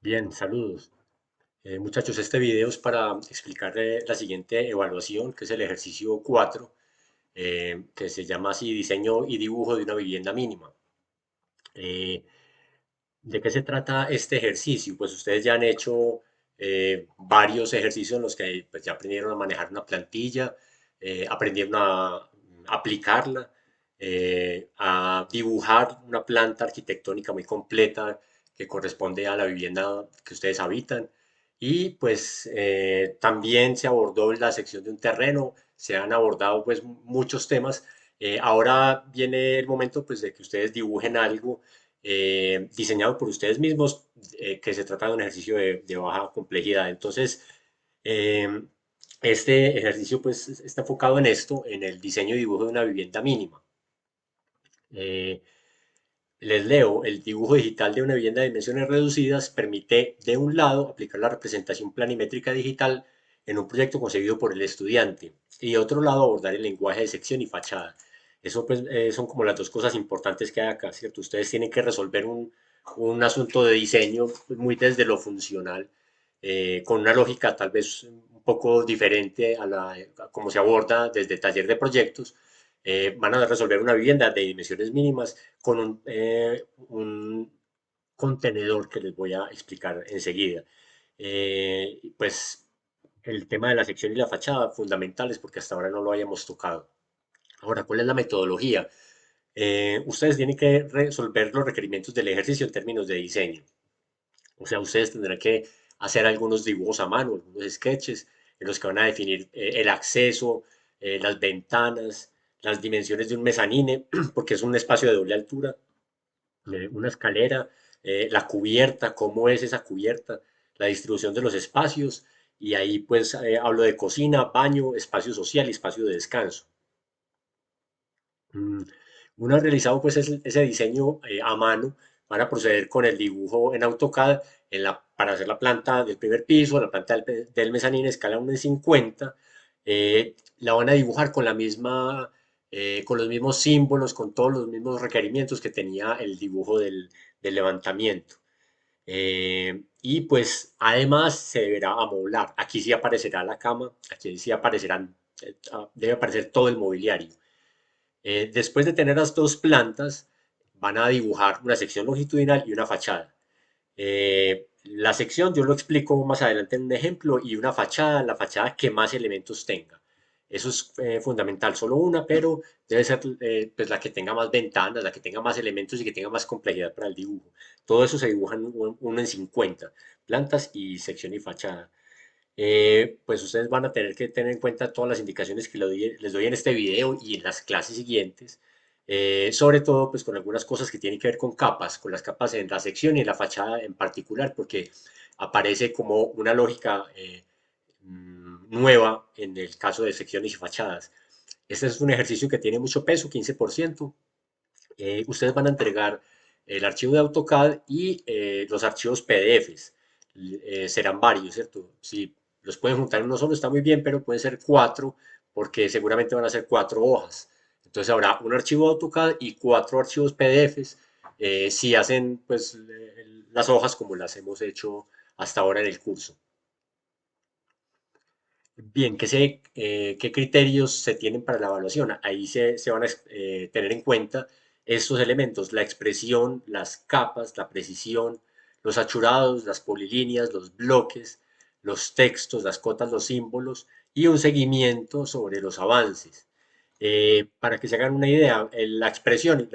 Bien, saludos. Muchachos, este video es para explicar la siguiente evaluación, que es el ejercicio 4, que se llama así diseño y dibujo de una vivienda mínima. Eh, ¿De qué se trata este ejercicio? Pues ustedes ya han hecho varios ejercicios en los que pues, ya aprendieron a manejar una plantilla, aprendieron a aplicarla, a dibujar una planta arquitectónica muy completa que corresponde a la vivienda que ustedes habitan. Y pues también se abordó en la sección de un terreno, se han abordado pues muchos temas. Ahora viene el momento pues de que ustedes dibujen algo diseñado por ustedes mismos, que se trata de un ejercicio de baja complejidad. Entonces, eh, este ejercicio pues está enfocado en esto, en el diseño y dibujo de una vivienda mínima. Eh, Les leo, el dibujo digital de una vivienda de dimensiones reducidas permite, de un lado, aplicar la representación planimétrica digital en un proyecto concebido por el estudiante y de otro lado, abordar el lenguaje de sección y fachada. Eso pues, son como las dos cosas importantes que hay acá, ¿cierto? Ustedes tienen que resolver un asunto de diseño pues, muy desde lo funcional, con una lógica tal vez un poco diferente a cómo se aborda desde taller de proyectos. Van a resolver una vivienda de dimensiones mínimas con un contenedor que les voy a explicar enseguida. Pues el tema de la sección y la fachada, fundamentales porque hasta ahora no lo hayamos tocado. Ahora, ¿cuál es la metodología? Ustedes tienen que resolver los requerimientos del ejercicio en términos de diseño. O sea, ustedes tendrán que hacer algunos dibujos a mano, algunos sketches en los que van a definir el acceso, las ventanas, las dimensiones de un mezanine, porque es un espacio de doble altura, una escalera, la cubierta, cómo es esa cubierta, la distribución de los espacios, y ahí pues hablo de cocina, baño, espacio social y espacio de descanso. Mm, Una vez realizado pues ese diseño a mano, van a proceder con el dibujo en AutoCAD para hacer la planta del primer piso, la planta del mezanín, escala 1:50. La van a dibujar con con los mismos símbolos, con todos los mismos requerimientos que tenía el dibujo del levantamiento. Y pues además se deberá amoblar. Aquí sí aparecerá la cama, aquí sí debe aparecer todo el mobiliario. Después de tener las dos plantas, van a dibujar una sección longitudinal y una fachada. La sección yo lo explico más adelante en un ejemplo y una fachada, la fachada que más elementos tenga. Eso es fundamental, solo una, pero debe ser pues la que tenga más ventanas, la que tenga más elementos y que tenga más complejidad para el dibujo. Todo eso se dibuja en uno en 50 plantas y sección y fachada. Pues ustedes van a tener que tener en cuenta todas las indicaciones que les doy en este video y en las clases siguientes, sobre todo pues con algunas cosas que tienen que ver con capas, con las capas en la sección y en la fachada en particular, porque aparece como una lógica nueva en el caso de secciones y fachadas. Este es un ejercicio que tiene mucho peso, 15%. Ustedes van a entregar el archivo de AutoCAD y los archivos PDFs. Serán varios, ¿cierto? Si los pueden juntar en uno solo está muy bien, pero pueden ser cuatro, porque seguramente van a ser cuatro hojas. Entonces habrá un archivo de AutoCAD y cuatro archivos PDFs, si hacen pues las hojas como las hemos hecho hasta ahora en el curso. Bien, ¿qué criterios se tienen para la evaluación? Ahí se van a tener en cuenta estos elementos, la expresión, las capas, la precisión, los achurados, las polilíneas, los bloques, los textos, las cotas, los símbolos y un seguimiento sobre los avances. Para que se hagan una idea, la expresión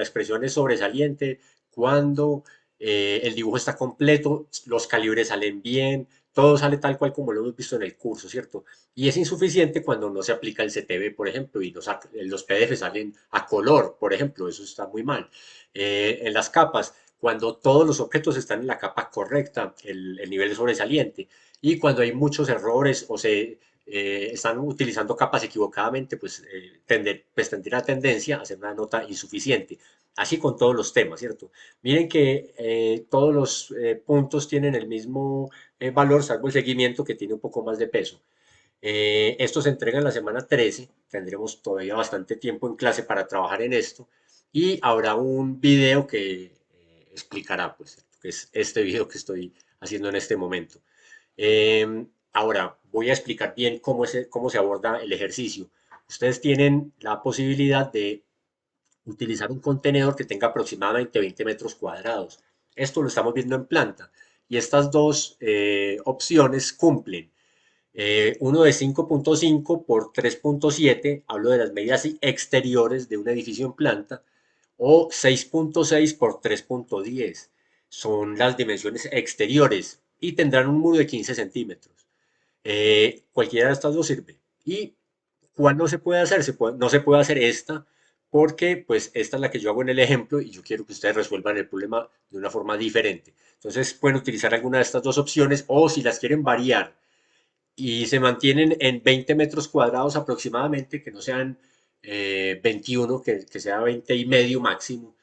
es sobresaliente cuando el dibujo está completo, los calibres salen bien, todo sale tal cual como lo hemos visto en el curso, ¿cierto? Y es insuficiente cuando no se aplica el CTB, por ejemplo, y los PDF salen a color, por ejemplo, eso está muy mal. En las capas, cuando todos los objetos están en la capa correcta, el nivel es sobresaliente. Y cuando hay muchos errores o se están utilizando capas equivocadamente, pues tendrá tendencia a ser una nota insuficiente. Así con todos los temas, ¿cierto? Miren que todos los puntos tienen el mismo valor, salvo el seguimiento que tiene un poco más de peso. Esto se entrega en la semana 13, tendremos todavía bastante tiempo en clase para trabajar en esto y habrá un video que explicará, pues, que es este video que estoy haciendo en este momento. Ahora voy a explicar bien cómo se aborda el ejercicio. Ustedes tienen la posibilidad de utilizar un contenedor que tenga aproximadamente 20 metros cuadrados. Esto lo estamos viendo en planta y estas dos opciones cumplen. Uno de 5.5 por 3.7, hablo de las medidas exteriores de un edificio en planta, o 6.6 por 3.10, son las dimensiones exteriores y tendrán un muro de 15 centímetros. Cualquiera de estas dos sirve. ¿Y cuál no se puede hacer? No se puede hacer esta porque pues esta es la que yo hago en el ejemplo y yo quiero que ustedes resuelvan el problema de una forma diferente. Entonces pueden utilizar alguna de estas dos opciones o si las quieren variar y se mantienen en 20 metros cuadrados aproximadamente, que no sean 21, que sea 20 y medio máximo,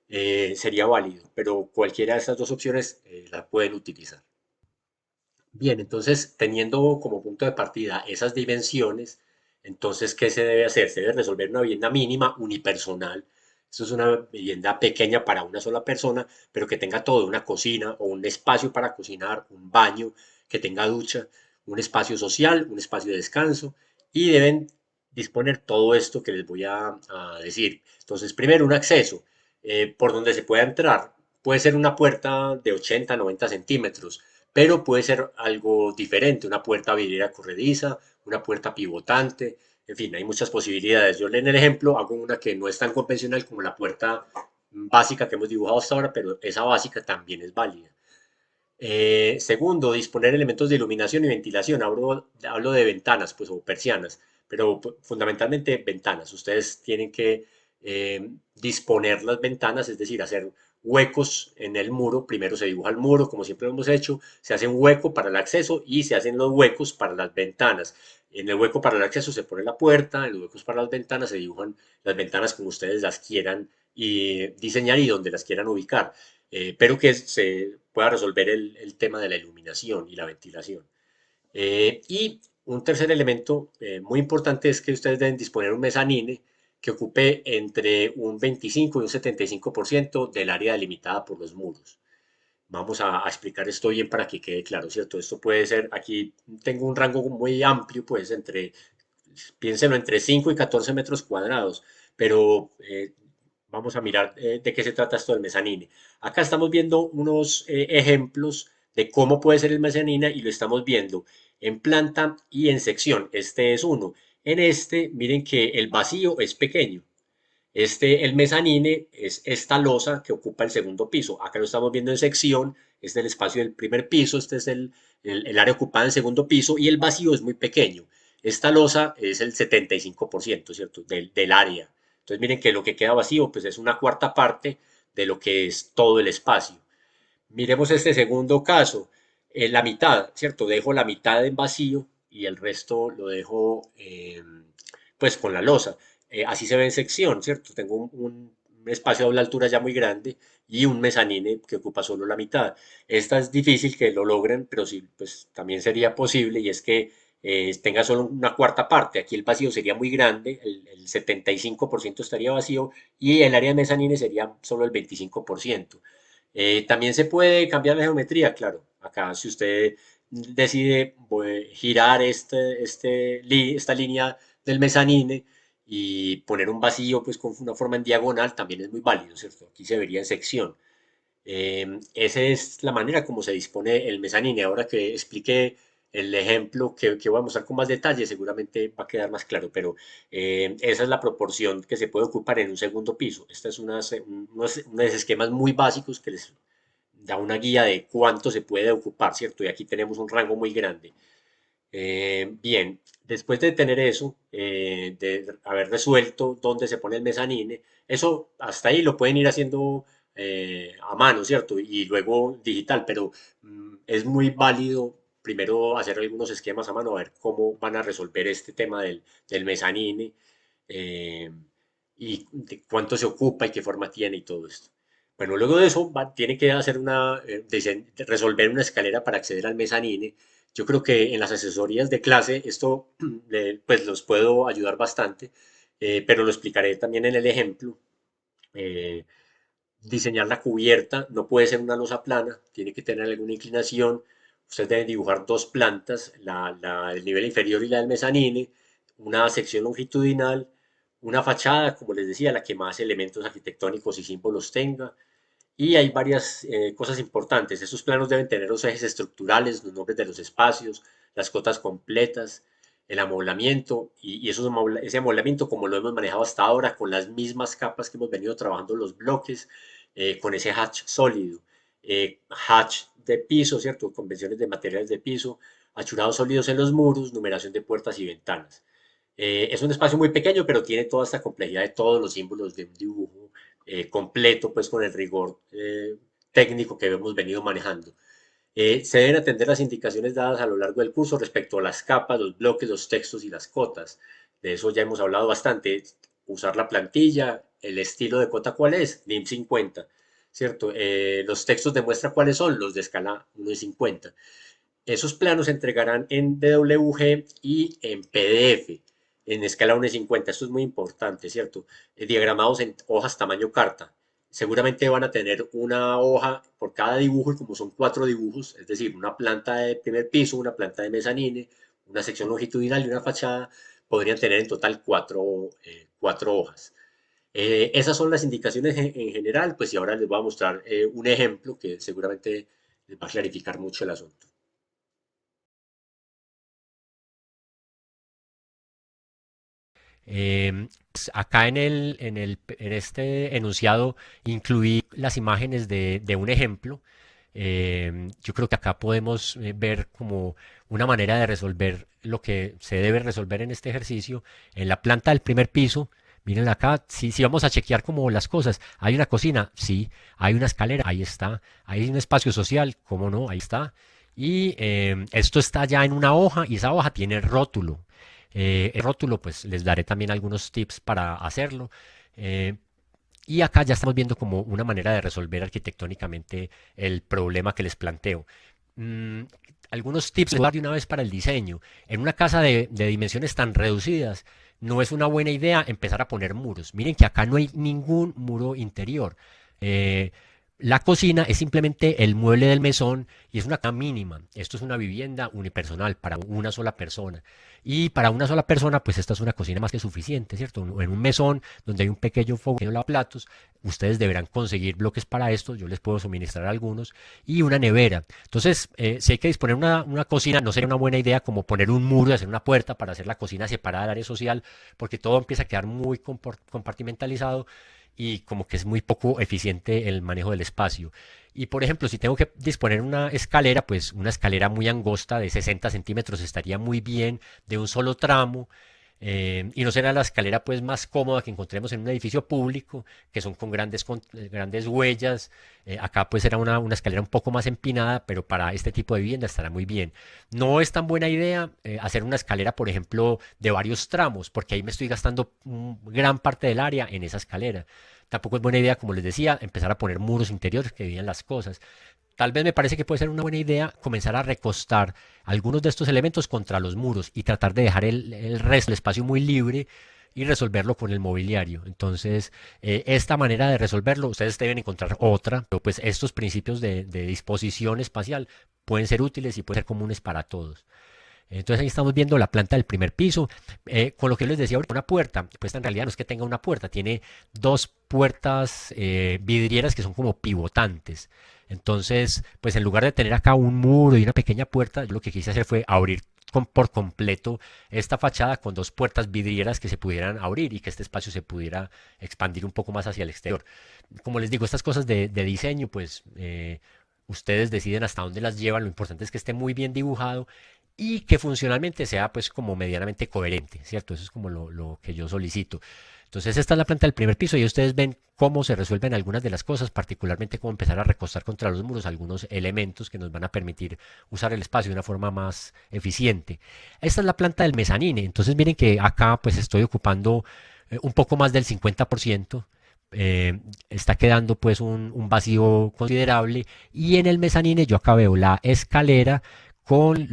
sería válido, pero cualquiera de estas dos opciones la pueden utilizar. Bien, entonces teniendo como punto de partida esas dimensiones, entonces, ¿qué se debe hacer? Se debe resolver una vivienda mínima unipersonal. Esto es una vivienda pequeña para una sola persona, pero que tenga todo, una cocina o un espacio para cocinar, un baño, que tenga ducha, un espacio social, un espacio de descanso y deben disponer todo esto que les voy a decir. Entonces, primero, un acceso por donde se pueda entrar. Puede ser una puerta de 80, 90 centímetros, pero puede ser algo diferente, una puerta vidriera corrediza, una puerta pivotante, en fin, hay muchas posibilidades. Yo en el ejemplo hago una que no es tan convencional como la puerta básica que hemos dibujado hasta ahora, pero esa básica también es válida. Segundo, disponer elementos de iluminación y ventilación. Hablo de ventanas, pues, o persianas, pero fundamentalmente ventanas. Ustedes tienen que disponer las ventanas, es decir, hacer huecos en el muro. Primero se dibuja el muro, como siempre lo hemos hecho, se hace un hueco para el acceso y se hacen los huecos para las ventanas. En el hueco para el acceso se pone la puerta, en los huecos para las ventanas se dibujan las ventanas como ustedes las quieran y diseñar y donde las quieran ubicar, pero que se pueda resolver el tema de la iluminación y la ventilación. Y un tercer elemento muy importante es que ustedes deben disponer un mezanine que ocupe entre un 25 y un 75% del área delimitada por los muros. Vamos a explicar esto bien para que quede claro, ¿cierto? Esto puede ser, aquí tengo un rango muy amplio, pues piénsenlo, entre 5 y 14 metros cuadrados, pero vamos a mirar de qué se trata esto del mezanine. Acá estamos viendo unos ejemplos de cómo puede ser el mezanine y lo estamos viendo en planta y en sección. Este es uno. En este, miren que el vacío es pequeño. El mezanine es esta losa que ocupa el segundo piso. Acá lo estamos viendo en sección. Este es el espacio del primer piso. Este es el área ocupada en el segundo piso y el vacío es muy pequeño. Esta losa es el 75%, ¿cierto? Del área. Entonces miren que lo que queda vacío pues es una cuarta parte de lo que es todo el espacio. Miremos este segundo caso. La mitad, ¿cierto? Dejo la mitad en vacío y el resto lo dejo pues con la losa. Así se ve en sección, ¿cierto? Tengo un espacio a doble altura ya muy grande y un mezanine que ocupa solo la mitad. Esta es difícil que lo logren, pero sí, pues también sería posible y es que tenga solo una cuarta parte. Aquí el vacío sería muy grande, el 75% estaría vacío y el área de mezanine sería solo el 25%. También se puede cambiar la geometría, claro. Acá si usted decide girar esta línea del mezanine y poner un vacío pues con una forma en diagonal, también es muy válido, ¿cierto? Aquí se vería en sección. Esa es la manera como se dispone el mezanine. Ahora que expliqué el ejemplo que voy a mostrar con más detalle, seguramente va a quedar más claro, pero esa es la proporción que se puede ocupar en un segundo piso. Esta es unos esquemas muy básicos que les da una guía de cuánto se puede ocupar, ¿cierto? Y aquí tenemos un rango muy grande. Bien, después de tener eso, de haber resuelto dónde se pone el mezanine, eso hasta ahí lo pueden ir haciendo a mano, ¿cierto? Y luego digital, pero es muy válido primero hacer algunos esquemas a mano, a ver cómo van a resolver este tema del mezanine eh, y de cuánto se ocupa y qué forma tiene y todo esto. Bueno, luego de eso tiene que hacer resolver una escalera para acceder al mezanine. Yo creo que en las asesorías de clase esto pues los puedo ayudar bastante, pero lo explicaré también en el ejemplo. Eh, diseñar la cubierta, no puede ser una losa plana, tiene que tener alguna inclinación. Ustedes deben dibujar dos plantas, el nivel inferior y la del mezanine, una sección longitudinal, una fachada, como les decía, la que más elementos arquitectónicos y símbolos tenga. Y hay varias cosas importantes. Esos planos deben tener los ejes estructurales, los nombres de los espacios, las cotas completas, el amoblamiento y ese amoblamiento como lo hemos manejado hasta ahora con las mismas capas que hemos venido trabajando los bloques, con ese hatch sólido, hatch de piso, ¿cierto? Convenciones de materiales de piso, achurados sólidos en los muros, numeración de puertas y ventanas. Es un espacio muy pequeño, pero tiene toda esta complejidad de todos los símbolos de un dibujo completo, pues con el rigor técnico que hemos venido manejando. Se deben atender las indicaciones dadas a lo largo del curso respecto a las capas, los bloques, los textos y las cotas. De eso ya hemos hablado bastante. Usar la plantilla, el estilo de cota cuál es, NIM 50, ¿cierto? Los textos demuestran cuáles son los de escala 1 y 50. Esos planos se entregarán en DWG y en PDF, en escala 1 y 50. Esto es muy importante, ¿cierto? Diagramados en hojas tamaño carta. Seguramente van a tener una hoja por cada dibujo y como son 4 dibujos, es decir, una planta de primer piso, una planta de mezanine, una sección longitudinal y una fachada, podrían tener en total 4 hojas. Esas son las indicaciones en general, pues y ahora les voy a mostrar un ejemplo que seguramente les va a clarificar mucho el asunto. Acá en este enunciado incluí las imágenes de un ejemplo. Yo creo que acá podemos ver como una manera de resolver lo que se debe resolver en este ejercicio. En la planta del primer piso, miren acá, si vamos a chequear como las cosas. Hay una cocina, sí. Hay una escalera, ahí está. Hay un espacio social, cómo no, ahí está. Y esto está ya en una hoja y esa hoja tiene rótulo. El rótulo, pues les daré también algunos tips para hacerlo. Eh, y acá ya estamos viendo como una manera de resolver arquitectónicamente el problema que les planteo. Mm, algunos tips les voy a dar de una vez para el diseño. En una casa de dimensiones tan reducidas, no es una buena idea empezar a poner muros. Miren que acá no hay ningún muro interior. Eh, la cocina es simplemente el mueble del mesón y es una cama mínima. Esto es una vivienda unipersonal para una sola persona. Y para una sola persona, pues esta es una cocina más que suficiente, ¿cierto? En un mesón donde hay un pequeño fogón, un lavaplatos, ustedes deberán conseguir bloques para esto. Yo les puedo suministrar algunos y una nevera. Entonces, si hay que disponer una cocina, no sería una buena idea como poner un muro y hacer una puerta para hacer la cocina separada del área social, porque todo empieza a quedar muy compartimentalizado y como que es muy poco eficiente el manejo del espacio. Y por ejemplo, si tengo que disponer una escalera, pues una escalera muy angosta de 60 centímetros estaría muy bien, de un solo tramo, y no será la escalera pues más cómoda que encontremos en un edificio público, que son grandes huellas. Acá pues era una escalera un poco más empinada, pero para este tipo de vivienda estará muy bien. No es tan buena idea hacer una escalera, por ejemplo, de varios tramos, porque ahí me estoy gastando gran parte del área en esa escalera. Tampoco es buena idea, como les decía, empezar a poner muros interiores que dividan las cosas. Tal vez me parece que puede ser una buena idea comenzar a recostar algunos de estos elementos contra los muros y tratar de dejar el resto del espacio muy libre y resolverlo con el mobiliario. Entonces, esta manera de resolverlo, ustedes deben encontrar otra, pero pues estos principios de disposición espacial pueden ser útiles y pueden ser comunes para todos. Entonces ahí estamos viendo la planta del primer piso. Con lo que les decía ahorita, una puerta, pues en realidad no es que tenga una puerta, tiene dos puertas vidrieras que son como pivotantes. Entonces, pues en lugar de tener acá un muro y una pequeña puerta, yo lo que quise hacer fue abrir por completo esta fachada con dos puertas vidrieras que se pudieran abrir y que este espacio se pudiera expandir un poco más hacia el exterior. Como les digo, estas cosas de diseño, pues ustedes deciden hasta dónde las llevan. Lo importante es que esté muy bien dibujado y que funcionalmente sea pues como medianamente coherente, ¿cierto? Eso es como lo que yo solicito. Entonces esta es la planta del primer piso y ustedes ven cómo se resuelven algunas de las cosas, particularmente cómo empezar a recostar contra los muros algunos elementos que nos van a permitir usar el espacio de una forma más eficiente. Esta es la planta del mezanine, entonces miren que acá pues estoy ocupando un poco más del 50%. Está quedando pues un vacío considerable y en el mezanine yo acá veo la escalera con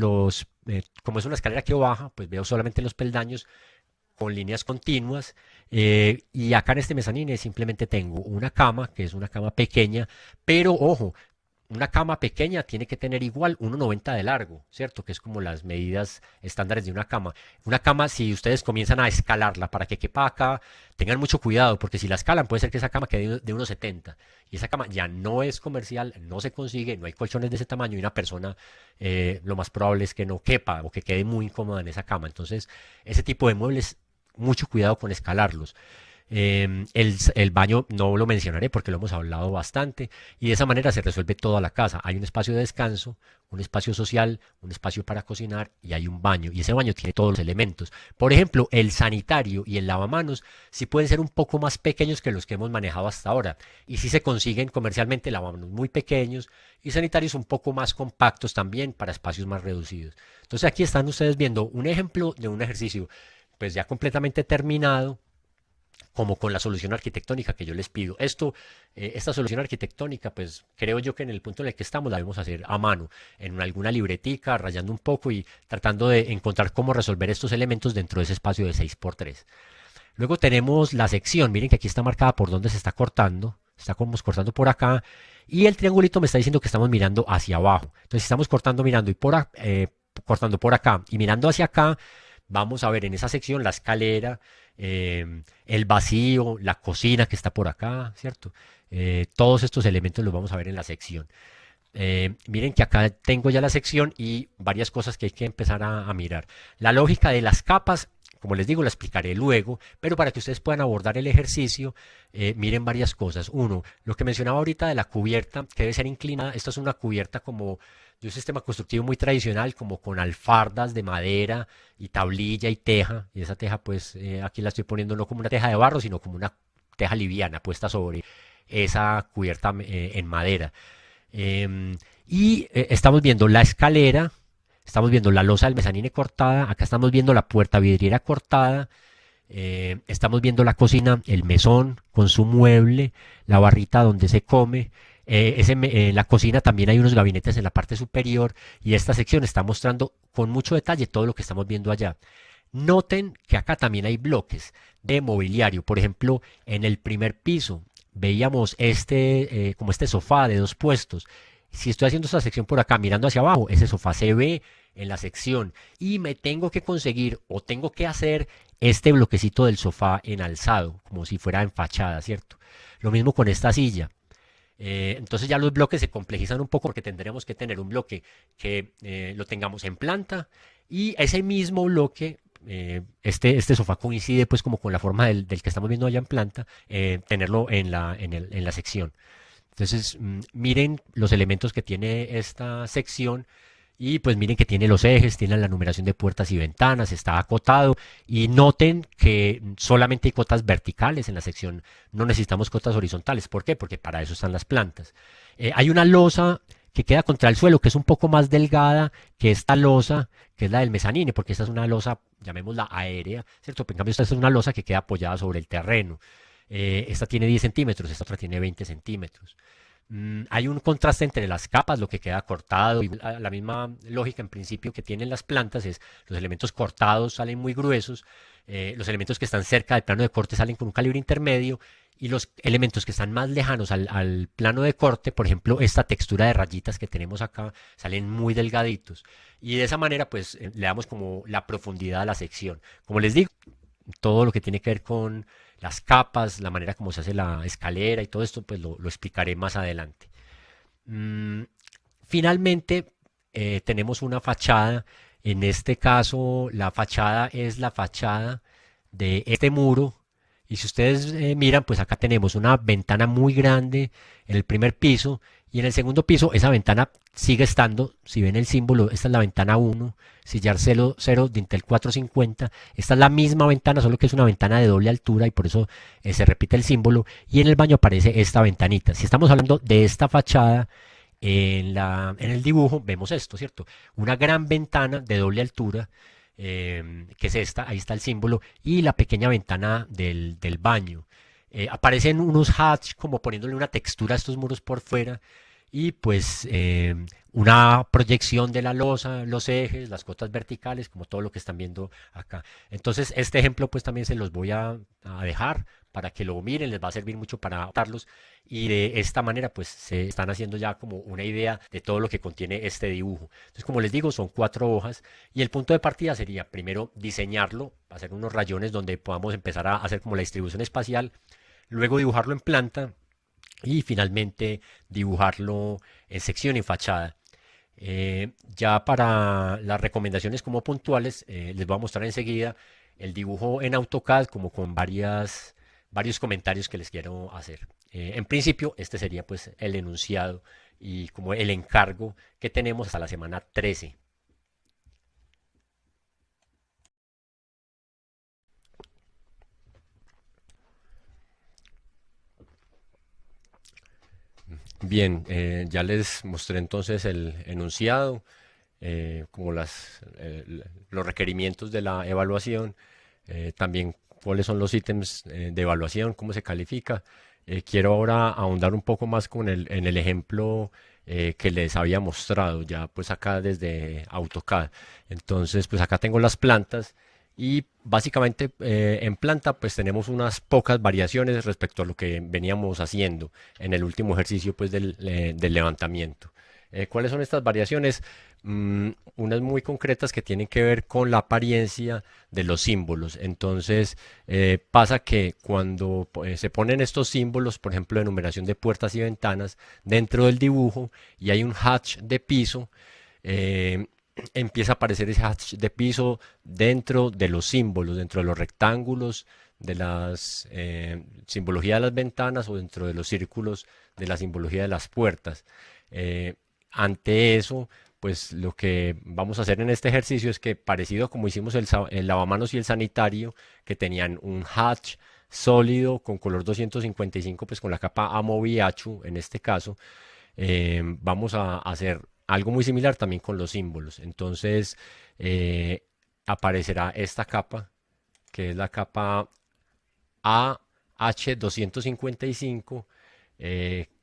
como es una escalera que baja, pues veo solamente los peldaños con líneas continuas. Y acá en este mezanine simplemente tengo una cama, que es una cama pequeña, pero ojo, una cama pequeña tiene que tener igual 1,90 de largo, ¿cierto? Que es como las medidas estándares de una cama. Una cama, si ustedes comienzan a escalarla para que quepa acá, tengan mucho cuidado, porque si la escalan puede ser que esa cama quede de 1,70. Y esa cama ya no es comercial, no se consigue, no hay colchones de ese tamaño y una persona lo más probable es que no quepa o que quede muy incómoda en esa cama. Entonces, ese tipo de muebles, mucho cuidado con escalarlos. El baño no lo mencionaré porque lo hemos hablado bastante y de esa manera se resuelve toda la casa. Hay un espacio de descanso, un espacio social, un espacio para cocinar y hay un baño. Y ese baño tiene todos los elementos. Por ejemplo, el sanitario y el lavamanos sí pueden ser un poco más pequeños que los que hemos manejado hasta ahora. Y sí se consiguen comercialmente lavamanos muy pequeños y sanitarios un poco más compactos también para espacios más reducidos. Entonces aquí están ustedes viendo un ejemplo de un ejercicio pues ya completamente terminado como con la solución arquitectónica que yo les pido. Esta solución arquitectónica, pues creo yo que en el punto en el que estamos la debemos hacer a mano, en alguna libretica, rayando un poco y tratando de encontrar cómo resolver estos elementos dentro de ese espacio de 6x3. Luego tenemos la sección, miren que aquí está marcada por donde se está cortando, está como cortando por acá, y el triangulito me está diciendo que estamos mirando hacia abajo. Entonces, si estamos cortando mirando y cortando por acá y mirando hacia acá, vamos a ver en esa sección la escalera, el vacío, la cocina que está por acá, ¿cierto? Todos estos elementos los vamos a ver en la sección. Miren que acá tengo ya la sección y varias cosas que hay que empezar a mirar. La lógica de las capas, como les digo, la explicaré luego, pero para que ustedes puedan abordar el ejercicio, miren varias cosas. Uno, lo que mencionaba ahorita de la cubierta, que debe ser inclinada. Esta es una cubierta como de un sistema constructivo muy tradicional, como con alfardas de madera y tablilla y teja. Y esa teja, pues aquí la estoy poniendo no como una teja de barro, sino como una teja liviana puesta sobre esa cubierta en madera. Estamos viendo la escalera, estamos viendo la losa del mezanine cortada, acá estamos viendo la puerta vidriera cortada, estamos viendo la cocina, el mesón con su mueble, la barrita donde se come. En la cocina también hay unos gabinetes en la parte superior y esta sección está mostrando con mucho detalle todo lo que estamos viendo allá. Noten que acá también hay bloques de mobiliario. Por ejemplo, en el primer piso veíamos como este sofá de 2 puestos. Si estoy haciendo esta sección por acá mirando hacia abajo, ese sofá se ve en la sección y me tengo que conseguir o tengo que hacer este bloquecito del sofá en alzado, como si fuera en fachada, ¿cierto? Lo mismo con esta silla. Entonces ya los bloques se complejizan un poco porque tendremos que tener un bloque que lo tengamos en planta y ese mismo bloque, este sofá coincide pues como con la forma del que estamos viendo allá en planta, tenerlo en la sección. Entonces miren los elementos que tiene esta sección y pues miren que tiene los ejes, tiene la numeración de puertas y ventanas, está acotado y noten que solamente hay cotas verticales en la sección, no necesitamos cotas horizontales. ¿Por qué? Porque para eso están las plantas. Hay una losa que queda contra el suelo, que es un poco más delgada que esta losa, que es la del mezanine, porque esta es una losa, llamémosla aérea, ¿cierto? En cambio, esta es una losa que queda apoyada sobre el terreno. Esta tiene 10 centímetros, esta otra tiene 20 centímetros. Hay un contraste entre las capas, lo que queda cortado, y la misma lógica en principio que tienen las plantas es los elementos cortados salen muy gruesos, los elementos que están cerca del plano de corte salen con un calibre intermedio y los elementos que están más lejanos al plano de corte, por ejemplo, esta textura de rayitas que tenemos acá, salen muy delgaditos. Y de esa manera, pues, le damos como la profundidad a la sección. Como les digo, todo lo que tiene que ver con las capas, la manera como se hace la escalera y todo esto, pues lo explicaré más adelante. Mm, Finalmente, tenemos una fachada. En este caso, la fachada es la fachada de este muro. Y si ustedes miran, pues acá tenemos una ventana muy grande en el primer piso. Y en el segundo piso, esa ventana sigue estando. Si ven el símbolo, esta es la ventana 1, sillar 00 de Intel 450. Esta es la misma ventana, solo que es una ventana de doble altura y por eso se repite el símbolo. Y en el baño aparece esta ventanita. Si estamos hablando de esta fachada, en el dibujo vemos esto, ¿cierto? Una gran ventana de doble altura, que es esta, ahí está el símbolo, y la pequeña ventana del baño. Aparecen unos hatch como poniéndole una textura a estos muros por fuera, y pues una proyección de la losa, los ejes, las cotas verticales, como todo lo que están viendo acá. Entonces, este ejemplo pues también se los voy a dejar para que lo miren, les va a servir mucho para adaptarlos y de esta manera pues se están haciendo ya como una idea de todo lo que contiene este dibujo. Entonces, como les digo, son 4 hojas y el punto de partida sería primero diseñarlo, hacer unos rayones donde podamos empezar a hacer como la distribución espacial, luego dibujarlo en planta y finalmente dibujarlo en sección y fachada. Ya para las recomendaciones como puntuales, les voy a mostrar enseguida el dibujo en AutoCAD como con varios comentarios que les quiero hacer. En principio, este sería pues el enunciado y como el encargo que tenemos hasta la semana 13. Bien, ya les mostré entonces el enunciado, como los requerimientos de la evaluación, también cuáles son los ítems de evaluación, cómo se califica. Quiero ahora ahondar un poco más en el ejemplo que les había mostrado ya pues acá desde AutoCAD. Entonces pues acá tengo las plantas y básicamente en planta pues tenemos unas pocas variaciones respecto a lo que veníamos haciendo en el último ejercicio pues del levantamiento. ¿Cuáles son estas variaciones? Unas muy concretas que tienen que ver con la apariencia de los símbolos. Entonces pasa que cuando se ponen estos símbolos, por ejemplo, de numeración de puertas y ventanas dentro del dibujo y hay un hatch de piso, eh, empieza a aparecer ese hatch de piso dentro de los símbolos, dentro de los rectángulos, de las simbología de las ventanas o dentro de los círculos de la simbología de las puertas. Eh, Ante eso, pues lo que vamos a hacer en este ejercicio es que parecido a como hicimos el lavamanos y el sanitario, que tenían un hatch sólido con color 255, pues con la capa Amoviachu en este caso, vamos a hacer algo muy similar también con los símbolos. Entonces aparecerá esta capa, que es la capa AH255,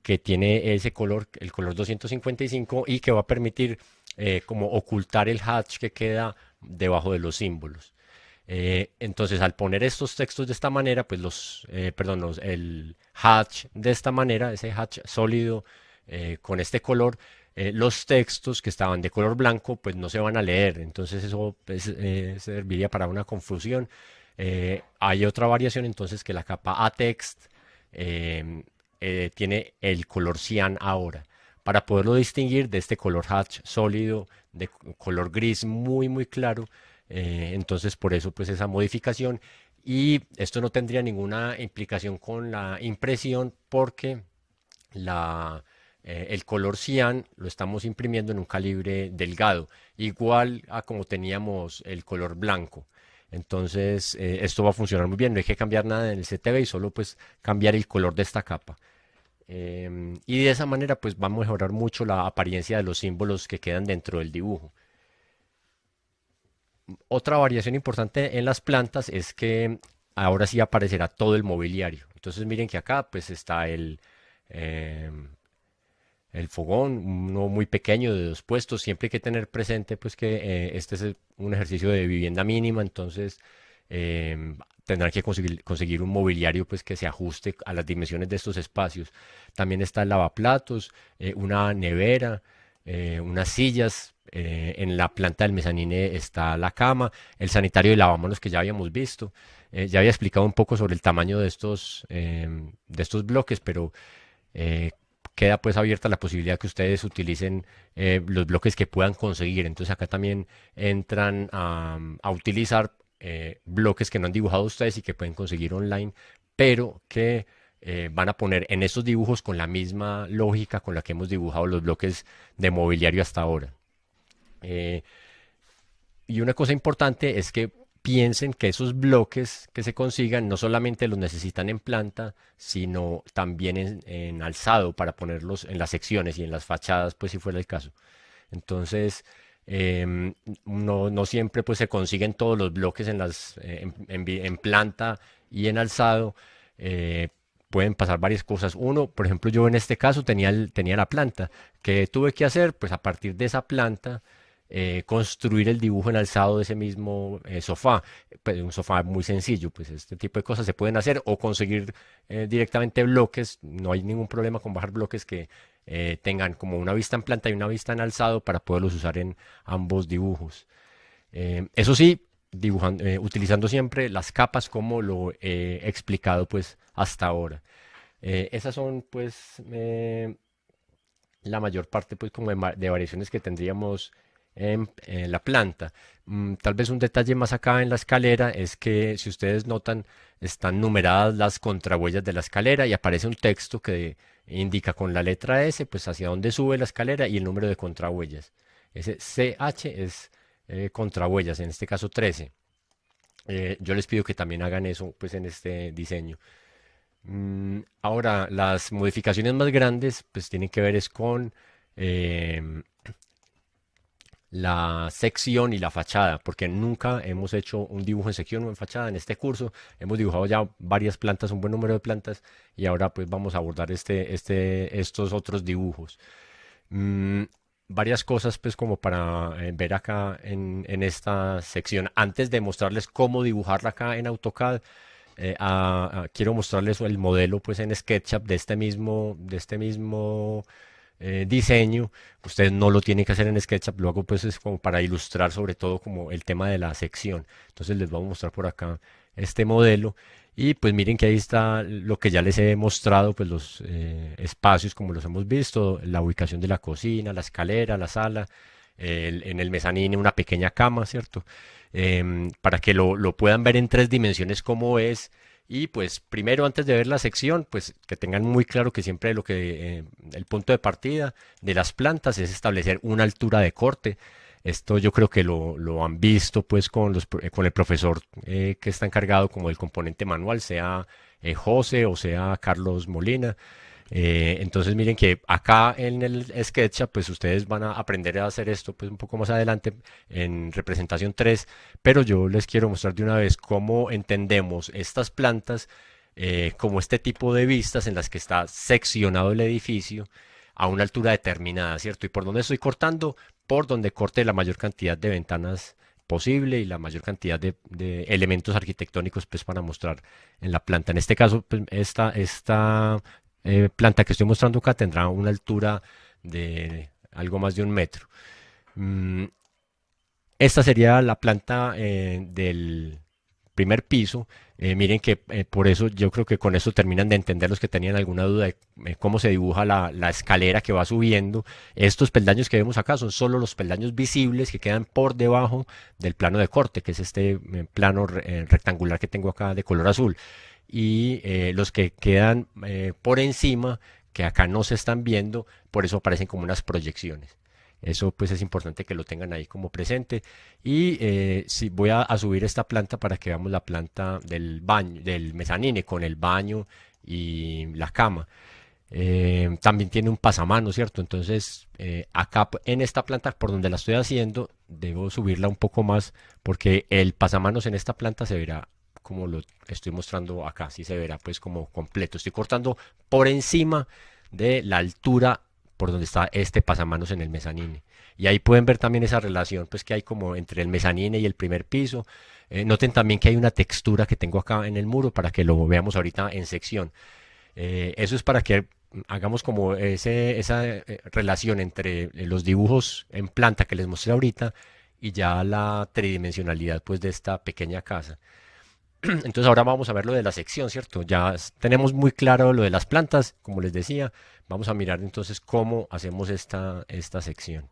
que tiene ese color, el color 255, y que va a permitir como ocultar el hatch que queda debajo de los símbolos. Entonces, al poner estos textos de esta manera, pues perdón, el hatch de esta manera, ese hatch sólido con este color, los textos que estaban de color blanco, pues no se van a leer. Entonces, eso pues, serviría para una confusión. Hay otra variación, entonces, que la capa A-Text tiene el color cian ahora. Para poderlo distinguir de este color hatch sólido, de color gris muy, muy claro, entonces por eso pues esa modificación y esto no tendría ninguna implicación con la impresión porque el color cian lo estamos imprimiendo en un calibre delgado, igual a como teníamos el color blanco. Entonces esto va a funcionar muy bien, no hay que cambiar nada en el CTV y solo pues cambiar el color de esta capa. Y de esa manera pues va a mejorar mucho la apariencia de los símbolos que quedan dentro del dibujo. Otra variación importante en las plantas es que ahora sí aparecerá todo el mobiliario. Entonces miren que acá pues está eh, el fogón, uno muy pequeño de 2 puestos. Siempre hay que tener presente pues que este es un ejercicio de vivienda mínima, entonces tendrán que conseguir un mobiliario pues que se ajuste a las dimensiones de estos espacios. También está el lavaplatos, una nevera, unas sillas. En la planta del mezanine está la cama, el sanitario y lavamanos que ya habíamos visto. Ya había explicado un poco sobre el tamaño de estos bloques, pero eh, queda pues abierta la posibilidad que ustedes utilicen los bloques que puedan conseguir. Entonces acá también entran a utilizar bloques que no han dibujado ustedes y que pueden conseguir online, pero que van a poner en estos dibujos con la misma lógica con la que hemos dibujado los bloques de mobiliario hasta ahora. Eh, y una cosa importante es que piensen que esos bloques que se consigan no solamente los necesitan en planta, sino también en alzado para ponerlos en las secciones y en las fachadas, pues si fuera el caso. Entonces, no siempre pues se consiguen todos los bloques en planta y en alzado. pueden pasar varias cosas. Uno, por ejemplo, yo en este caso tenía la planta. ¿Qué tuve que hacer? Pues a partir de esa planta, construir el dibujo en alzado de ese mismo sofá. Pues, un sofá muy sencillo, pues este tipo de cosas se pueden hacer o conseguir directamente bloques. No hay ningún problema con bajar bloques que tengan como una vista en planta y una vista en alzado para poderlos usar en ambos dibujos. Eso sí, utilizando siempre las capas como lo he explicado pues hasta ahora. Esas son pues la mayor parte pues como de variaciones que tendríamos en la planta. Tal vez un detalle más acá en la escalera es que si ustedes notan están numeradas las contrahuellas de la escalera y aparece un texto que indica con la letra S pues hacia dónde sube la escalera y el número de contrahuellas. Ese CH es contrahuellas, en este caso 13. Yo les pido que también hagan eso pues en este diseño. Ahora, las modificaciones más grandes pues tienen que ver es con la sección y la fachada, porque nunca hemos hecho un dibujo en sección o en fachada en este curso. Hemos dibujado ya varias plantas, un buen número de plantas, y ahora pues vamos a abordar estos otros dibujos. Mm, Varias cosas pues como para ver acá en esta sección. Antes de mostrarles cómo dibujarla acá en AutoCAD, quiero mostrarles el modelo pues en SketchUp de este mismo diseño. Ustedes no lo tienen que hacer en SketchUp, lo hago pues es como para ilustrar sobre todo como el tema de la sección. Entonces les voy a mostrar por acá este modelo y pues miren que ahí está lo que ya les he mostrado, pues los espacios como los hemos visto, la ubicación de la cocina, la escalera, la sala, en el mezanine una pequeña cama, ¿cierto? Para que lo puedan ver en 3 dimensiones como es. Y pues primero, antes de ver la sección, pues que tengan muy claro que siempre el punto de partida de las plantas es establecer una altura de corte. Esto yo creo que lo han visto pues con el profesor que está encargado como del componente manual, sea José o sea Carlos Molina. Entonces miren que acá en el SketchUp pues ustedes van a aprender a hacer esto pues un poco más adelante en representación 3, pero yo les quiero mostrar de una vez cómo entendemos estas plantas como este tipo de vistas en las que está seccionado el edificio a una altura determinada, ¿cierto? ¿Y por dónde estoy cortando? Por donde corte la mayor cantidad de ventanas posible y la mayor cantidad de elementos arquitectónicos pues para mostrar en la planta. En este caso, pues, esta planta que estoy mostrando acá tendrá una altura de algo más de 1 metro. Mm, Esta sería la planta del primer piso. Miren que por eso yo creo que con eso terminan de entender los que tenían alguna duda de cómo se dibuja la escalera que va subiendo. Estos peldaños que vemos acá son solo los peldaños visibles que quedan por debajo del plano de corte, que es este plano rectangular que tengo acá de color azul. Y los que quedan por encima, que acá no se están viendo, por eso aparecen como unas proyecciones. Eso pues es importante que lo tengan ahí como presente. Y sí, voy a subir esta planta para que veamos la planta del baño, del mezanine con el baño y la cama. También tiene un pasamano, ¿cierto? Entonces acá en esta planta por donde la estoy haciendo debo subirla un poco más porque el pasamanos en esta planta se verá como lo estoy mostrando acá, sí se verá pues como completo. Estoy cortando por encima de la altura por donde está este pasamanos en el mezanine. Y ahí pueden ver también esa relación pues que hay como entre el mezanine y el primer piso. Noten también que hay una textura que tengo acá en el muro para que lo veamos ahorita en sección. Eso es para que hagamos como esa relación entre los dibujos en planta que les mostré ahorita y ya la tridimensionalidad pues de esta pequeña casa. Entonces ahora vamos a ver lo de la sección, ¿cierto? Ya tenemos muy claro lo de las plantas, como les decía. Vamos a mirar entonces cómo hacemos esta sección.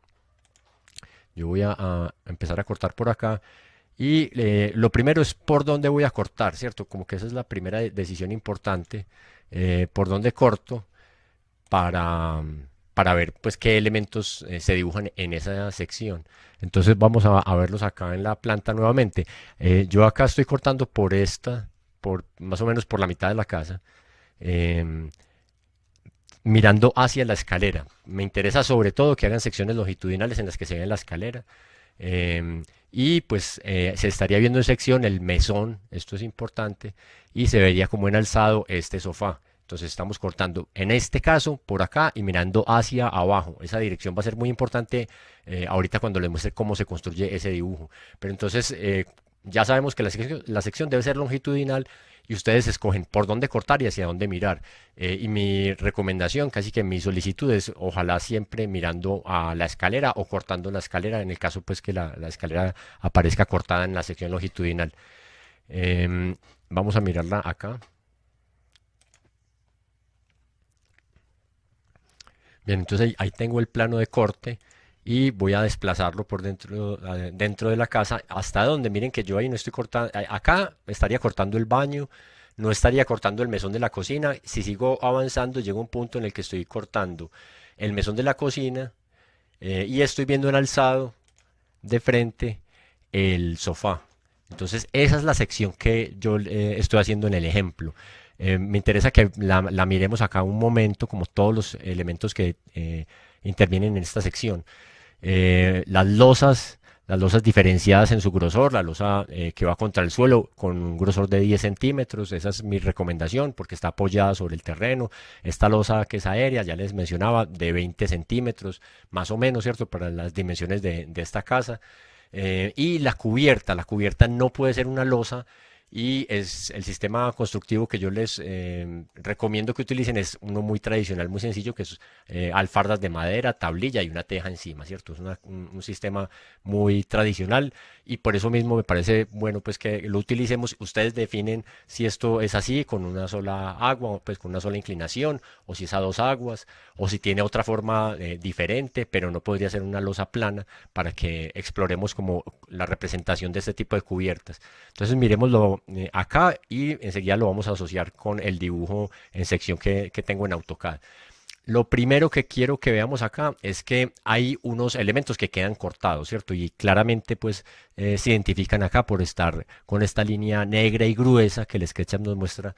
Yo voy a empezar a cortar por acá. Y lo primero es por dónde voy a cortar, ¿cierto? Como que esa es la primera decisión importante. Por dónde corto para, para ver pues qué elementos se dibujan en esa sección. Entonces vamos a verlos acá en la planta nuevamente. Yo acá estoy cortando por más o menos por la mitad de la casa, em, mirando hacia la escalera. Me interesa sobre todo que hagan secciones longitudinales en las que se ve la escalera. Y pues se estaría viendo en sección el mesón, esto es importante, y se vería como en alzado este sofá Entonces estamos cortando, en este caso, por acá y mirando hacia abajo. Esa dirección va a ser muy importante ahorita cuando les muestre cómo se construye ese dibujo. Pero entonces ya sabemos que la sección debe ser longitudinal y ustedes escogen por dónde cortar y hacia dónde mirar. Y mi recomendación, casi que mi solicitud es ojalá siempre mirando a la escalera o cortando la escalera, en el caso pues que la escalera aparezca cortada en la sección longitudinal. Vamos a mirarla acá. Bien, entonces ahí tengo el plano de corte y voy a desplazarlo por dentro de la casa hasta donde miren que yo ahí no estoy cortando, acá estaría cortando el baño, no estaría cortando el mesón de la cocina. Si sigo avanzando, llega un punto en el que estoy cortando el mesón de la cocina y estoy viendo en alzado de frente el sofá. Entonces esa es la sección que yo estoy haciendo en el ejemplo. Me interesa que la miremos acá un momento, como todos los elementos que intervienen en esta sección. Las losas diferenciadas en su grosor, la losa que va contra el suelo con un grosor de 10 centímetros, esa es mi recomendación porque está apoyada sobre el terreno. Esta losa que es aérea, ya les mencionaba, de 20 centímetros, más o menos, ¿cierto? Para las dimensiones de esta casa. Y la cubierta no puede ser una losa y es el sistema constructivo que yo les recomiendo que utilicen es uno muy tradicional, muy sencillo, que es alfardas de madera, tablilla y una teja encima, ¿cierto? Es un sistema muy tradicional y por eso mismo me parece bueno pues que lo utilicemos. Ustedes definen si esto es así, con una sola agua, pues con una sola inclinación, o si es a dos aguas, o si tiene otra forma diferente, pero no podría ser una losa plana para que exploremos como la representación de este tipo de cubiertas. Entonces miremoslo acá y enseguida lo vamos a asociar con el dibujo en sección que tengo en AutoCAD. Lo primero que quiero que veamos acá es que hay unos elementos que quedan cortados, ¿cierto? Y claramente pues se identifican acá por estar con esta línea negra y gruesa que el SketchUp nos muestra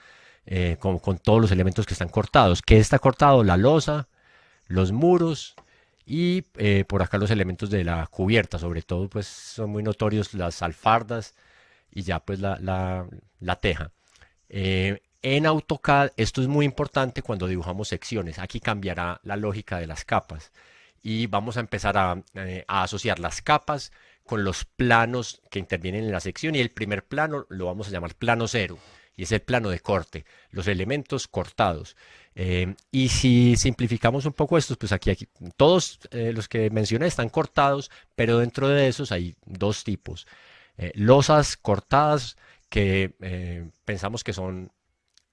con todos los elementos que están cortados. ¿Qué está cortado? La losa, los muros y por acá los elementos de la cubierta, sobre todo pues son muy notorios las alfardas y ya pues la teja. En AutoCAD esto es muy importante cuando dibujamos secciones. Aquí cambiará la lógica de las capas y vamos a empezar a asociar las capas con los planos que intervienen en la sección y el primer plano lo vamos a llamar plano cero y es el plano de corte, los elementos cortados. Y si simplificamos un poco estos, pues aquí todos los que mencioné están cortados, pero dentro de esos hay dos tipos. Losas cortadas que pensamos que son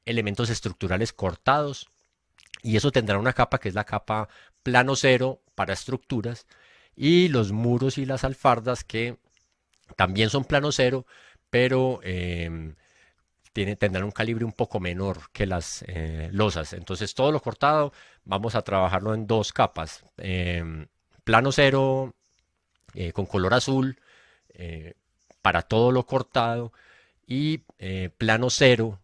elementos estructurales cortados y eso tendrá una capa que es la capa plano cero para estructuras y los muros y las alfardas que también son plano cero pero tendrán un calibre un poco menor que las losas. Entonces todo lo cortado vamos a trabajarlo en dos capas. Plano cero con color azul para todo lo cortado y plano cero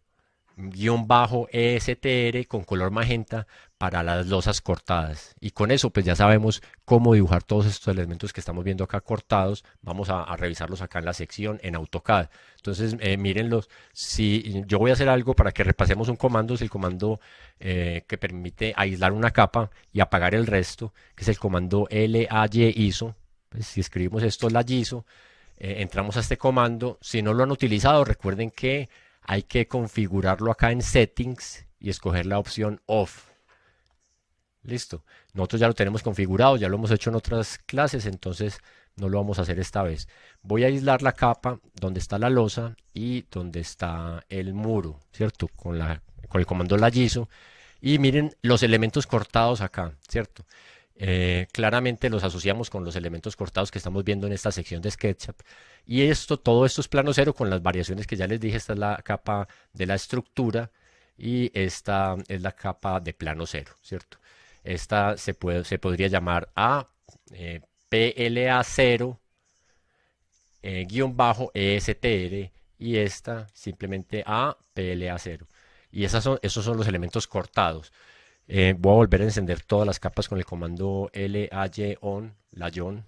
guión bajo ESTR con color magenta para las losas cortadas. Y con eso pues ya sabemos cómo dibujar todos estos elementos que estamos viendo acá cortados. Vamos a revisarlos acá en la sección en AutoCAD. Entonces mírenlos. Si yo voy a hacer algo para que repasemos un comando, es el comando que permite aislar una capa y apagar el resto, que es el comando LAY-ISO. Pues, si escribimos esto LAY-ISO, entramos a este comando. Si no lo han utilizado, recuerden que hay que configurarlo acá en Settings y escoger la opción Off. Listo. Nosotros ya lo tenemos configurado, ya lo hemos hecho en otras clases, entonces no lo vamos a hacer esta vez. Voy a aislar la capa donde está la losa y donde está el muro, ¿cierto? Con el comando layizo. Y miren los elementos cortados acá, ¿cierto? Claramente los asociamos con los elementos cortados que estamos viendo en esta sección de SketchUp. Y todo esto es plano cero con las variaciones que ya les dije. Esta es la capa de la estructura y esta es la capa de plano cero, ¿cierto? Esta se podría llamar A PLA0 guión bajo ESTR y esta simplemente A PLA0. Y esos son los elementos cortados. Voy a volver a encender todas las capas con el comando LAY-ON, layón.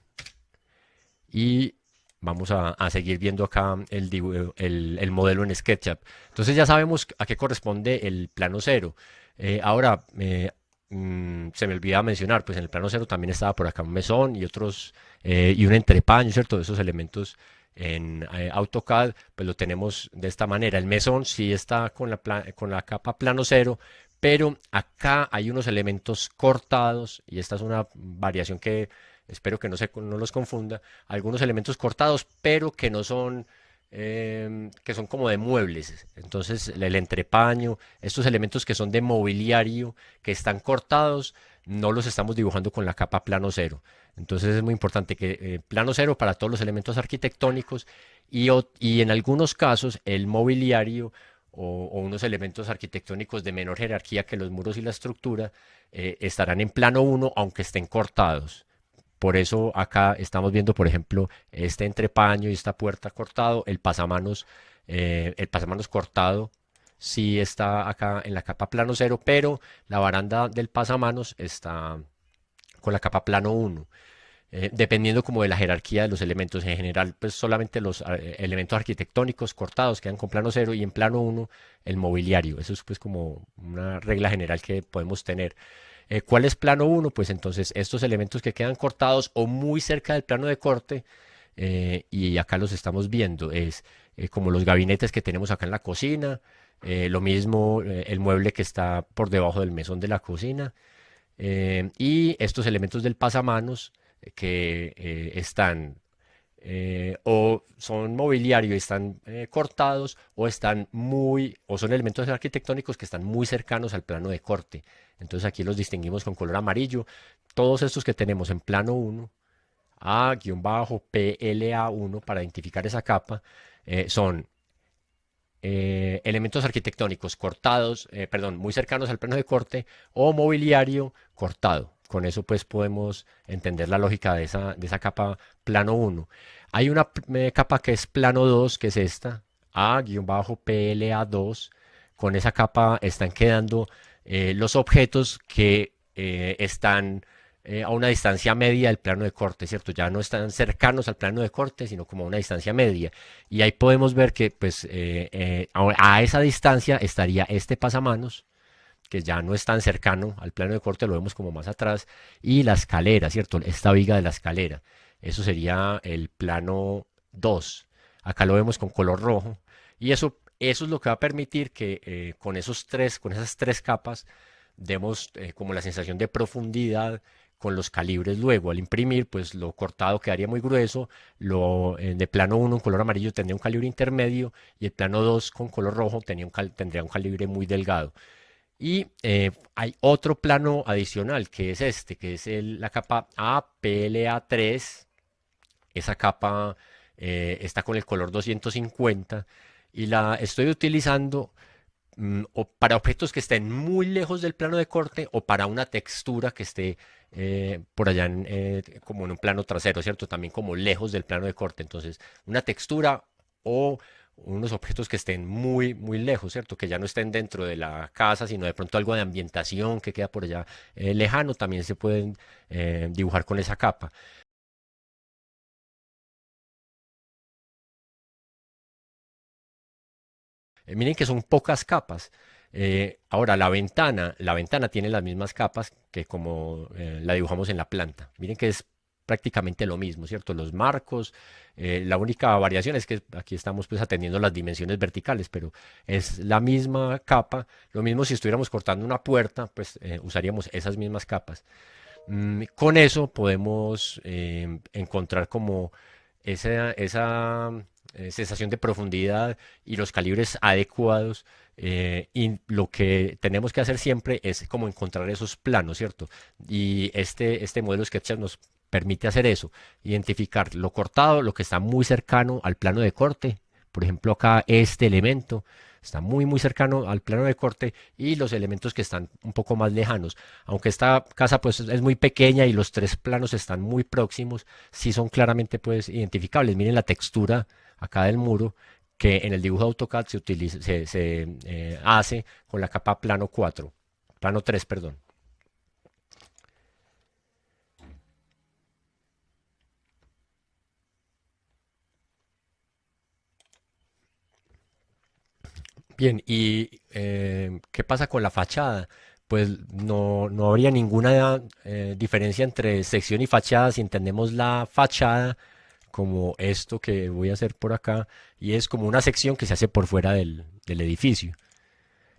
Y vamos a seguir viendo acá el modelo en SketchUp. Entonces ya sabemos a qué corresponde el plano cero. Ahora, se me olvidaba mencionar, pues en el plano cero también estaba por acá un mesón y otros, y un entrepaño, ¿cierto? Esos elementos en AutoCAD, pues lo tenemos de esta manera. El mesón sí está con con la capa plano cero, pero acá hay unos elementos cortados, y esta es una variación que espero que no los confunda, algunos elementos cortados, pero que no son, que son como de muebles. Entonces, el entrepaño, estos elementos que son de mobiliario, que están cortados, no los estamos dibujando con la capa plano cero. Entonces es muy importante que plano cero para todos los elementos arquitectónicos, y en algunos casos el mobiliario o unos elementos arquitectónicos de menor jerarquía que los muros y la estructura estarán en plano uno aunque estén cortados. Por eso acá estamos viendo, por ejemplo, este entrepaño y esta puerta cortado, el pasamanos cortado sí está acá en la capa plano cero, pero la baranda del pasamanos está con la capa plano uno. Dependiendo como de la jerarquía de los elementos. En general, pues solamente los elementos arquitectónicos cortados quedan con plano cero, y en plano uno el mobiliario. Eso es pues como una regla general que podemos tener. ¿Cuál es plano uno? Pues entonces estos elementos que quedan cortados o muy cerca del plano de corte, y acá los estamos viendo, es como los gabinetes que tenemos acá en la cocina, lo mismo el mueble que está por debajo del mesón de la cocina, y estos elementos del pasamanos que están o son mobiliario y están cortados, o están o son elementos arquitectónicos que están muy cercanos al plano de corte. Entonces aquí los distinguimos con color amarillo. Todos estos que tenemos en plano uno, A-PLA1, para identificar esa capa, son elementos arquitectónicos cortados, perdón, muy cercanos al plano de corte, o mobiliario cortado. Con eso pues podemos entender la lógica de esa capa plano uno. Hay una capa que es plano 2, que es esta, A-PLA2. Con esa capa están quedando los objetos que están a una distancia media del plano de corte, ¿cierto? Ya no están cercanos al plano de corte, sino como a una distancia media. Y ahí podemos ver que pues a esa distancia estaría este pasamanos, que ya no es tan cercano al plano de corte, lo vemos como más atrás, y la escalera, ¿cierto? Esta viga de la escalera. Eso sería el plano 2. Acá lo vemos con color rojo, y eso es lo que va a permitir que con esas tres capas demos como la sensación de profundidad con los calibres. Luego, al imprimir, pues lo cortado quedaría muy grueso, de plano uno en color amarillo tendría un calibre intermedio, y el plano 2 con color rojo tendría un calibre muy delgado. Y hay otro plano adicional, que es este, que es la capa APLA3. Esa capa está con el color 250, y la estoy utilizando o para objetos que estén muy lejos del plano de corte, o para una textura que esté por allá como en un plano trasero, ¿cierto? También como lejos del plano de corte. Entonces, una textura o unos objetos que estén muy, muy lejos, ¿cierto? Que ya no estén dentro de la casa, sino de pronto algo de ambientación que queda por allá lejano, también se pueden dibujar con esa capa. Miren que son pocas capas. Ahora, la ventana tiene las mismas capas que como la dibujamos en la planta. Miren que es prácticamente lo mismo, ¿cierto? Los marcos, la única variación es que aquí estamos pues atendiendo las dimensiones verticales, pero es la misma capa. Lo mismo si estuviéramos cortando una puerta, pues usaríamos esas mismas capas. Con eso podemos encontrar como esa sensación de profundidad y los calibres adecuados. Y lo que tenemos que hacer siempre es como encontrar esos planos, ¿cierto? Y este modelo SketchUp nos permite hacer eso, identificar lo cortado, lo que está muy cercano al plano de corte. Por ejemplo, acá este elemento está muy, muy cercano al plano de corte, y los elementos que están un poco más lejanos. Aunque esta casa pues es muy pequeña y los tres planos están muy próximos, sí son claramente pues identificables. Miren la textura acá del muro, que en el dibujo de AutoCAD se hace con la capa plano 4, plano 3, perdón. Bien, ¿y qué pasa con la fachada? Pues no habría ninguna diferencia entre sección y fachada si entendemos la fachada como esto que voy a hacer por acá, y es como una sección que se hace por fuera del edificio.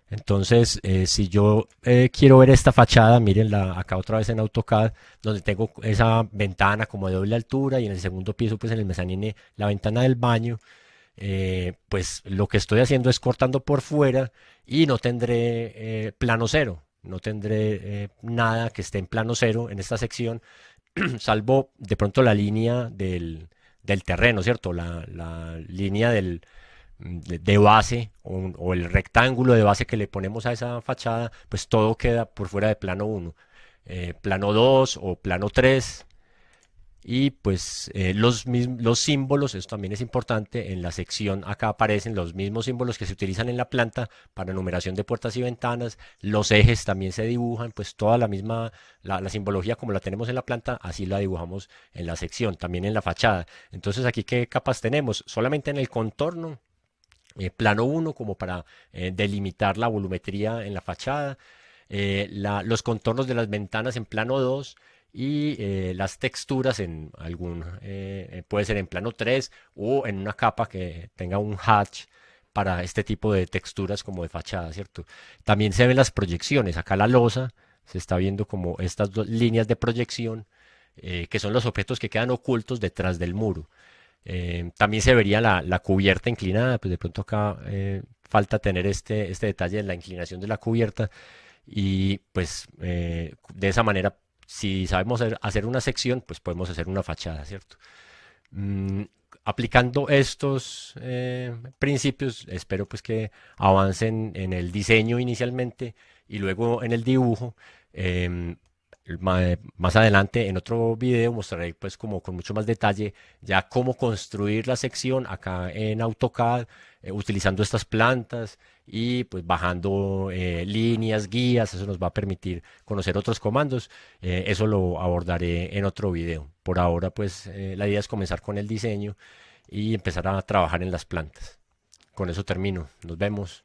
Entonces, si yo quiero ver esta fachada, mírenla acá otra vez en AutoCAD, donde tengo esa ventana como de doble altura y en el segundo piso, pues en el mezanine, la ventana del baño. Pues lo que estoy haciendo es cortando por fuera y no tendré plano cero, no tendré nada que esté en plano cero en esta sección, salvo de pronto la línea del terreno, ¿cierto? La línea de base o el rectángulo de base que le ponemos a esa fachada, pues todo queda por fuera de plano uno, plano 2 o plano 3. Y pues los símbolos, esto también es importante, en la sección acá aparecen los mismos símbolos que se utilizan en la planta para numeración de puertas y ventanas, los ejes también se dibujan, pues toda la misma, la simbología como la tenemos en la planta, así la dibujamos en la sección, también en la fachada. Entonces aquí qué capas tenemos, solamente en el contorno, plano uno como para delimitar la volumetría en la fachada, los contornos de las ventanas en plano 2 y las texturas en algún, puede ser en plano 3 o en una capa que tenga un hatch para este tipo de texturas como de fachada, ¿cierto? También se ven las proyecciones, acá la losa se está viendo como estas dos líneas de proyección, que son los objetos que quedan ocultos detrás del muro. También se vería la cubierta inclinada, pues de pronto acá falta tener este detalle en la inclinación de la cubierta y pues de esa manera, si sabemos hacer una sección, pues podemos hacer una fachada, ¿cierto? Mm, aplicando estos principios, espero pues que avancen en el diseño inicialmente y luego en el dibujo. Em, más adelante en otro video mostraré pues como con mucho más detalle ya cómo construir la sección acá en AutoCAD, utilizando estas plantas y pues bajando líneas, guías. Eso nos va a permitir conocer otros comandos. Eso lo abordaré en otro video. Por ahora pues la idea es comenzar con el diseño y empezar a trabajar en las plantas. Con eso termino. Nos vemos.